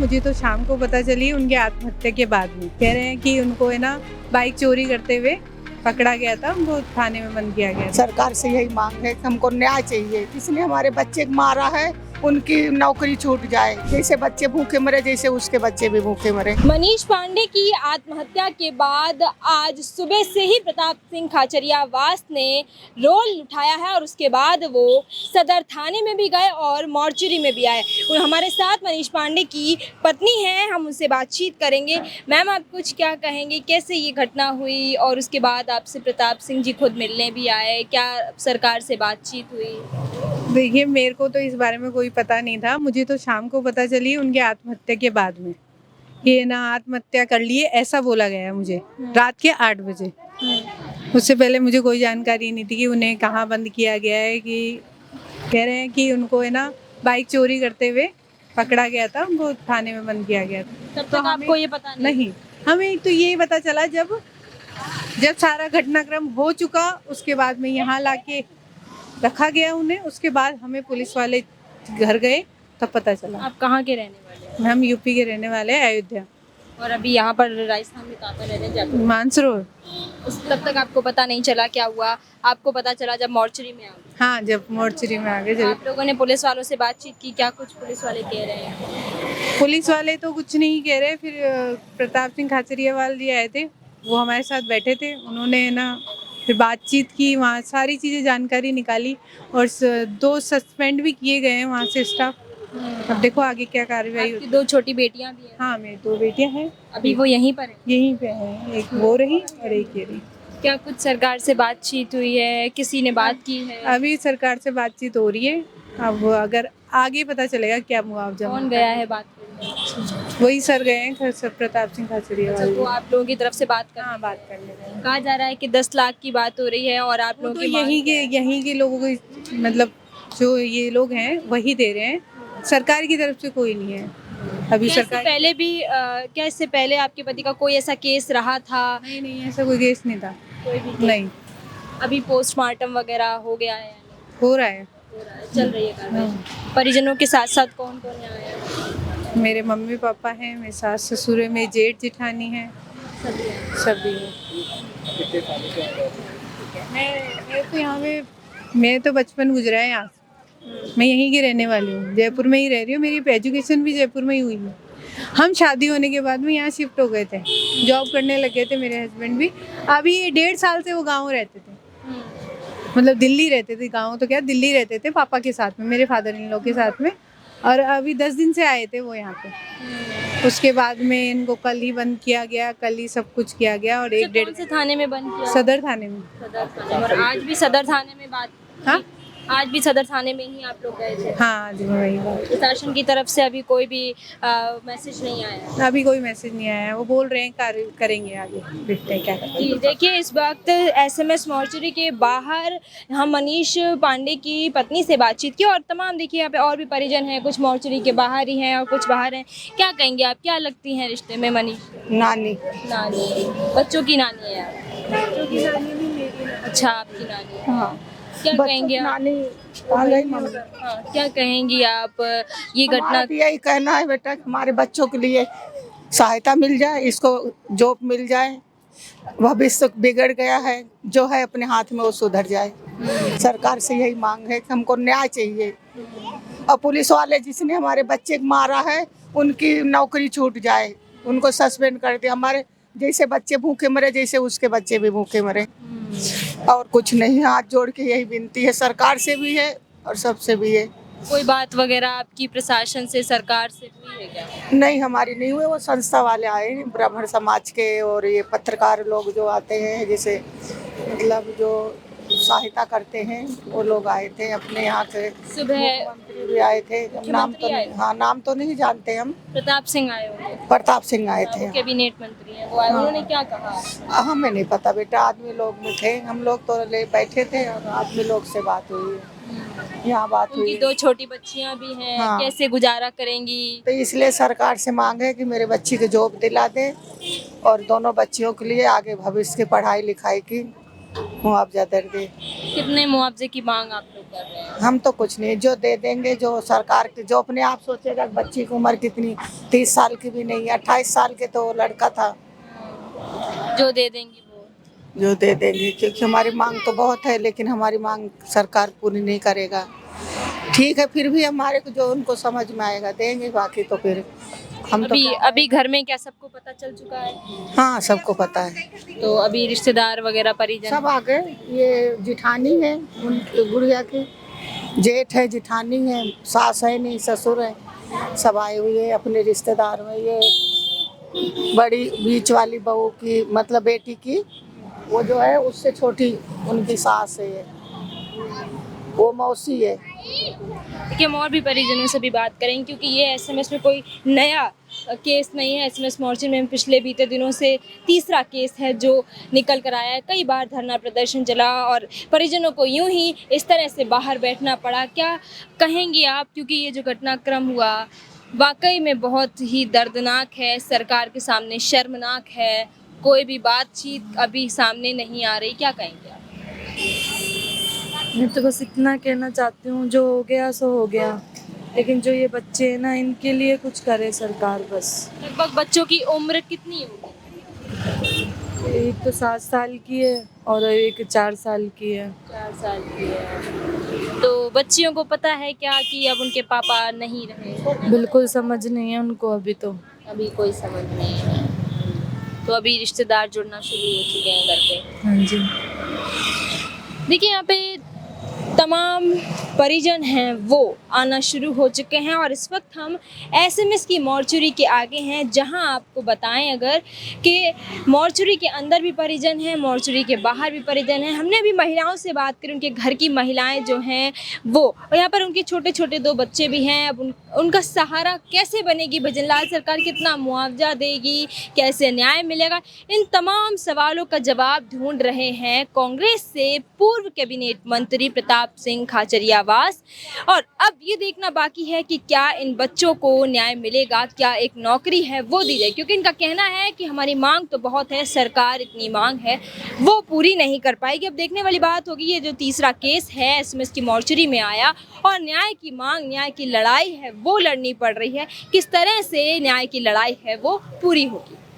मुझे तो शाम को पता चली उनके आत्महत्या के बाद में। कह रहे हैं कि उनको है ना बाइक चोरी करते हुए पकड़ा गया था, उनको थाने में बंद किया गया था। सरकार से यही मांग है कि हमको न्याय चाहिए। जिसने हमारे बच्चे को मारा है उनकी नौकरी छूट जाए। जैसे बच्चे भूखे मरे, जैसे उसके बच्चे भी भूखे मरे। मनीष पांडे की आत्महत्या के बाद आज सुबह से ही प्रताप सिंह खाचरियावास ने रोल उठाया है और उसके बाद वो सदर थाने में भी गए और मॉर्चरी में भी आए। और हमारे साथ मनीष पांडे की पत्नी है, हम उनसे बातचीत करेंगे। मैम, आप कुछ क्या कहेंगे, कैसे ये घटना हुई और उसके बाद आपसे प्रताप सिंह जी खुद मिलने भी आए, क्या सरकार से बातचीत हुई? देखिए, मेरे को तो इस बारे में कोई पता नहीं था। मुझे तो शाम को पता चली उनके आत्महत्या के बाद में कि ना आत्महत्या कर लिए, ऐसा बोला गया मुझे रात के 8 बजे। उससे पहले मुझे कोई जानकारी नहीं थी कि उन्हें कहाँ बंद किया गया है। कि कह रहे हैं कि उनको है ना बाइक चोरी करते हुए पकड़ा गया था, उनको थाने में बंद किया गया था। तब तक आपको ये पता नहीं, हमें तो यही पता चला जब सारा घटनाक्रम हो चुका, उसके बाद में यहाँ लाके रखा गया उन्हें। उसके बाद हमें पुलिस वाले घर गए तब पता चला। आप कहाँ के रहने वाले हैं? हम यूपी के रहने वाले हैं, अयोध्या। और अभी यहाँ पर राजस्थान में कहाँ पर रह रहे हैं? जयपुर। मानसरोवर। तब तक आपको पता नहीं चला क्या हुआ? आपको पता चला जब मॉर्चरी में आ गए? हाँ, जब मोर्चरी में आ गए जब। आप लोगों ने पुलिस वालों से बातचीत की, क्या कुछ पुलिस वाले कह रहे हैं? पुलिस वाले तो कुछ नहीं कह रहे। फिर प्रताप सिंह खाचरियावाल जी आए थे, वो हमारे साथ बैठे थे। उन्होंने ना फिर बातचीत की, वहाँ सारी चीज़ें जानकारी निकाली और 2 सस्पेंड भी किए गए हैं वहाँ से स्टाफ। अब देखो आगे क्या कार्रवाई आपकी होती है। 2 छोटी बेटियां भी हैं। हाँ, मेरी 2 बेटियां हैं, अभी वो यहीं पर हैं। यहीं पे हैं। एक वो रही और एक ये रही। क्या कुछ सरकार से बातचीत हुई है? किसी ने बात की है? अभी सरकार से बातचीत हो रही है। अब अगर आगे पता चलेगा क्या मुआवजा कौन मिलता गया है। है बात करने? वही सर गए हैं, प्रताप सिंह अच्छा, खाचरियावाल। तो आप लोगों की तरफ से बात कर हाँ, बात करने गए हैं। कहा जा रहा है कि 10 लाख की बात हो रही है और आप वो लोगों तो की यहीं के लोगों को, मतलब जो ये लोग हैं वही दे रहे हैं। सरकार की तरफ से कोई नहीं है अभी। क्या इससे सरकार पहले भी क्या इससे पहले आपके पति का कोई ऐसा केस रहा था? नहीं, ऐसा कोई केस नहीं था। कोई भी केस? नहीं, अभी पोस्टमार्टम वगैरह हो गया है? हो रहा है। हो रहा है, चल रही है कार्रवाई। परिजनों के साथ साथ कौन कौन आया है? मेरे मम्मी पापा हैं, मेरे सास ससुर है, मेरी जेठ जेठानी है, सभी हैं। सभी है। मैं तो यहाँ पे, मैं तो बचपन गुजरा है यहाँ से। मैं यहीं की रहने वाली हूँ, जयपुर में ही रह रही हूँ। मेरी एजुकेशन भी जयपुर में ही हुई है। हम शादी होने के बाद में यहाँ शिफ्ट हो गए थे, जॉब करने लग गए थे मेरे हस्बैंड भी। अभी 1.5 साल से वो गाँव रहते थे, मतलब दिल्ली रहते थे। गाँव तो क्या, दिल्ली रहते थे पापा के साथ में, मेरे फादर इन लॉ के साथ में। और अभी 10 दिन से आए थे वो यहाँ पे। उसके बाद में इनको कल ही बंद किया गया, कल ही सब कुछ किया गया। और अच्छा, 1-1.5 कौन से थाने में बंद किया? सदर थाने में। सदर थाने में। और आज भी सदर थाने में बात? हाँ, आज भी सदर थाने में ही आप लोग गए थे? हाँ जी, वही बात। प्रशासन की तरफ से अभी कोई भी मैसेज नहीं आया? अभी कोई मैसेज नहीं आया है। वो बोल रहे हैं करेंगे, आगे देखते हैं क्या करते जी, देखिए इस वक्त एसएमएस मॉर्चरी के बाहर हम मनीष पांडे की पत्नी से बातचीत की और तमाम, देखिए यहाँ पे और भी परिजन हैं, कुछ मॉर्चरी के बाहर ही हैं और कुछ बाहर हैं। क्या कहेंगे आप, क्या लगती हैं रिश्ते में मनीष? नानी। नानी? बच्चों की नानी है आप? बच्चों की नानी भी मेरी। अच्छा, आपकी नानी है। हाँ, क्या बच्चों कहेंगे की आप? नानी आ गई मम्मी। हाँ, क्या कहेंगी आप ये घटना? हमारा तो यही कहना है बेटा कि हमारे बच्चों के लिए सहायता मिल जाए, इसको जॉब मिल जाए। भविष्य बिगड़ गया है, जो है अपने हाथ में वो सुधर जाए। सरकार से यही मांग है कि हमको न्याय चाहिए। और पुलिस वाले जिसने हमारे बच्चे को मारा है उनकी नौकरी छूट जाए, उनको सस्पेंड कर दे। हमारे जैसे बच्चे भूखे मरे, जैसे उसके बच्चे भी भूखे मरे। और कुछ नहीं, हाथ जोड़ के यही विनती है, सरकार से भी है और सबसे भी है। कोई बात वगैरह आपकी प्रशासन से, सरकार से हुई है क्या? नहीं, हमारी नहीं हुए। वो संस्था वाले आए हैं, ब्राह्मण समाज के, और ये पत्रकार लोग जो आते हैं, जैसे मतलब जो सहायता करते हैं, वो लोग आए थे अपने यहाँ के। सुबह मुख्यमंत्री भी आए थे। नाम तो नहीं, हाँ, नाम तो नहीं जानते हम। प्रताप सिंह आए होंगे। प्रताप सिंह आए थे। कैबिनेट मंत्री हैं वो आए, उन्होंने क्या कहा? हमें नहीं पता बेटा, आदमी लोग में थे हम लोग, तो ले बैठे थे और आदमी लोग से बात हुई है। यहाँ बात हुई उनकी है। 2 छोटी बच्चियां भी हैं, हाँ। कैसे गुजारा करेंगी? तो इसलिए सरकार से मांग है कि मेरे बच्ची को जॉब दिला दे और दोनों बच्चियों के लिए आगे भविष्य की पढ़ाई लिखाई की मुआवजा दर दे। कितने मुआवजे की मांग आप लोग कर रहे हैं? हम तो कुछ नहीं, जो दे देंगे, जो सरकार के, जो अपने आप सोचेगा। बच्ची की उम्र कितनी, 30 साल की भी नहीं है, 28 साल के तो लड़का था। जो दे देंगी वो। जो दे देंगे, क्योंकि हमारी मांग तो बहुत है, लेकिन हमारी मांग सरकार पूरी नहीं करेगा। ठीक है, फिर भी हमारे को जो उनको समझ में आएगा देंगे, बाकी तो फिर हम तो अभी घर में क्या सबको पता चल चुका है? हाँ, सबको पता है। तो अभी रिश्तेदार वगैरह परिजन सब आ गए। ये जिठानी है उनकी गुड़िया की, जेठ है, जिठानी है, सास है नहीं, ससुर है, सब आए हुए हैं अपने रिश्तेदार में। ये बड़ी बीच वाली बहू की, मतलब बेटी की, वो जो है उससे छोटी उनकी सास है, ये वो मौसी है। देखिए, हम और भी परिजनों से भी बात करेंगे, क्योंकि ये एसएमएस में कोई नया केस नहीं है। एसएमएस मोर्चे में पिछले बीते दिनों से तीसरा केस है जो निकल कर आया है। कई बार धरना प्रदर्शन चला और परिजनों को यूं ही इस तरह से बाहर बैठना पड़ा। क्या कहेंगी आप, क्योंकि ये जो घटनाक्रम हुआ वाकई में बहुत ही दर्दनाक है, सरकार के सामने शर्मनाक है, कोई भी बातचीत अभी सामने नहीं आ रही, क्या कहेंगे आप? मैं तो बस इतना कहना चाहती हूँ, जो हो गया सो हो गया, लेकिन जो ये बच्चे हैं ना, इनके लिए कुछ करे सरकार बस। लगभग बच्चों की उम्र कितनी होगी? एक तो 7 साल की है और एक 4 साल की है। 4 साल की है। तो बच्चियों को पता है क्या कि अब उनके पापा नहीं रहे? बिल्कुल समझ नहीं है उनको अभी तो। अभी कोई समझ नहीं है। तो अभी रिश्तेदार जुड़ना शुरू हो चुके हैं घर पे। हाँ जी। देखिए, यहाँ पे तमाम परिजन हैं वो आना शुरू हो चुके हैं और इस वक्त हम एसएमएस की मॉर्चुरी के आगे हैं, जहां आपको बताएं अगर कि मॉर्चुरी के अंदर भी परिजन हैं, मॉर्चुरी के बाहर भी परिजन हैं। हमने अभी महिलाओं से बात करी, उनके घर की महिलाएं जो हैं वो, और यहाँ पर उनके छोटे छोटे 2 बच्चे भी हैं। अब उनका सहारा कैसे बनेगी भजनलाल सरकार, कितना मुआवजा देगी, कैसे न्याय मिलेगा, इन तमाम सवालों का जवाब ढूंढ रहे हैं कांग्रेस से पूर्व कैबिनेट मंत्री प्रताप सिंह खाचरियावास। और अब ये देखना बाकी है कि क्या इन बच्चों को न्याय मिलेगा, क्या एक नौकरी है वो दी जाए, क्योंकि इनका कहना है कि हमारी मांग तो बहुत है, सरकार इतनी मांग है वो पूरी नहीं कर पाएगी। अब देखने वाली बात होगी, ये जो तीसरा केस है एसएमएस की मॉर्चुरी में आया और न्याय की मांग, न्याय की लड़ाई है वो लड़नी पड़ रही है, किस तरह से न्याय की लड़ाई है वो पूरी होगी।